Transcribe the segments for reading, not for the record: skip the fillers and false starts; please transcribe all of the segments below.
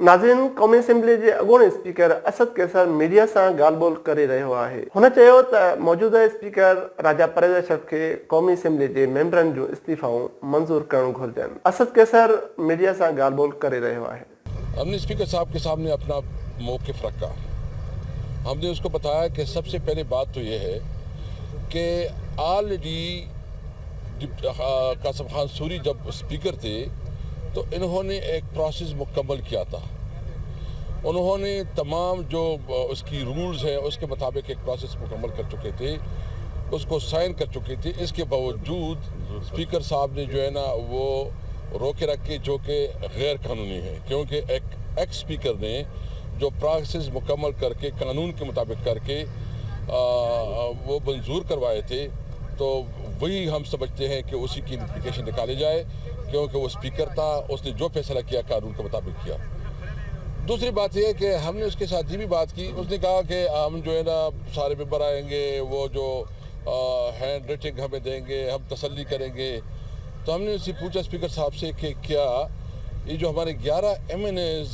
नाज़रीन, क़ौमी असेंबली जे अॻूणे speaker Asad Qaiser media सां ॻाल्हि ॿोल करे रहियो आहे। हुन चयो त मौजूदा स्पीकर राजा परवेज़ अशरफ खे क़ौमी असेंबली जे मेंबरनि जूं इस्तीफ़ाऊं मंज़ूर करणु घुरिजनि। असद कैसर मीडिया सां ॻाल्हि ॿोल करे रहियो आहे। हमने स्पीकर साहब के सामने अपना मौक़िफ़ रखा। हमने उसको बताया कि सबसे पहले बात तो ये है कि ऑलरेडी कासिम खान सूरी जब स्पीकर थे तो इन्होंने एक प्रोसेस मुकम्मल किया था। उन्होंने तमाम जो उसकी रूल्स हैं उसके मुताबिक एक प्रोसेस मुकम्मल कर चुके थे, उसको साइन कर चुके थे। इसके बावजूद स्पीकर साहब ने जो है ना वो रोके रखे, जो कि गैर कानूनी है, क्योंकि एक एक्स स्पीकर ने जो प्रोसेस मुकम्मल करके कानून के मुताबिक करके वो मंजूर करवाए थे, तो वही हम समझते हैं कि उसी की इम्प्लीकेशन निकाली जाए, क्योंकि वो स्पीकर था, उसने जो फैसला किया कानून के मुताबिक किया। दूसरी बात यह है कि हमने उसके साथ ये भी बात की, उसने कहा कि हम जो है ना सारे मेंबर आएंगे, वो जो हैंड रेटिंग हमें देंगे, हम तसल्ली करेंगे। तो हमने उससे पूछा स्पीकर साहब से कि क्या ये जो हमारे 11 MNAs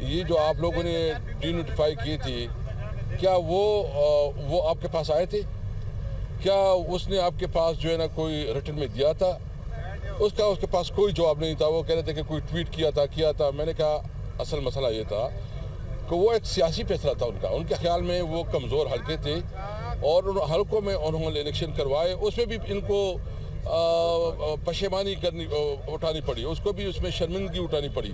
ये जो आप लोगों ने डीनोटिफाई की थी, क्या वो आपके पास आए थे? क्या उसने आपके पास जो है ना कोई रिटर्न में दिया था? उसके पास कोई जवाब नहीं था। वो कह रहे थे कि कोई ट्वीट किया था। मैंने कहा असल मसला ये था कि वो एक सियासी फैसला था उनके ख्याल में वो कमज़ोर हल्के थे और उन हल्कों में उन्होंने इलेक्शन करवाए। उसमें भी इनको पशेमानी उठानी पड़ी, उसको भी उसमें शर्मिंदगी उठानी पड़ी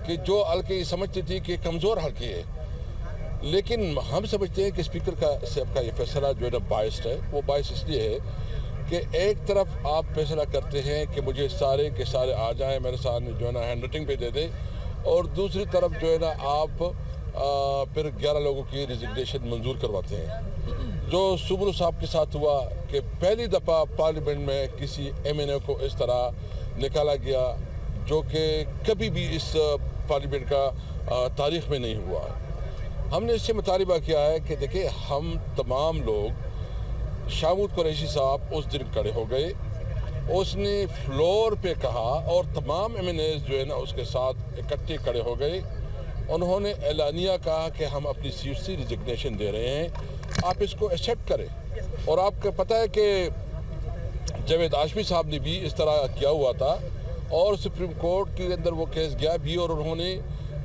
कि जो हल्के समझते थे कि कमज़ोर हल्के है। लेकिन हम समझते हैं कि स्पीकर साहब का ये फैसला जो है ना बाइस्ड है। वो बाइस इसलिए है कि एक तरफ आप फैसला करते हैं कि मुझे सारे के सारे आ जाएं मेरे सामने जो है ना हैंड राइटिंग पे दे दे, और दूसरी तरफ जो है ना आप फिर 11 लोगों की रिजिग्नेशन मंजूर करवाते हैं। जो सुब्रू साहब के साथ हुआ कि पहली दफ़ा पार्लियामेंट में किसी MNA को इस तरह निकाला गया, जो कि कभी भी इस पार्लियामेंट का तारीख़ में नहीं हुआ। हमने इससे मुतालिबा किया है कि देखिए, हम तमाम लोग, शामूद कुरैशी साहब उस दिन खड़े हो गए, उसने फ्लोर पे कहा और तमाम MNAs जो है ना उसके साथ इकट्ठे खड़े हो गए। उन्होंने एलानिया कहा कि हम अपनी सीट से रिजिग्नेशन दे रहे हैं, आप इसको एक्सेप्ट करें। और आपको पता है कि जावेद हाशमी साहब ने भी इस तरह किया हुआ था और सुप्रीम कोर्ट के अंदर वो केस गया भी, और उन्होंने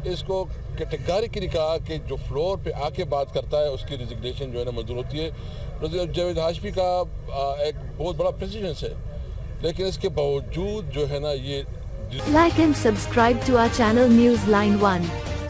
इसको कैटेगरिकली कहा कि जो फ्लोर पे आके बात करता है उसकी रिजिग्नेशन जो है ना मंजूर होती है। जावेद हाशमी का एक बहुत बड़ा प्रेसिडेंस है, लेकिन इसके बावजूद जो है ना ये Like and subscribe to our channel Newsline 1.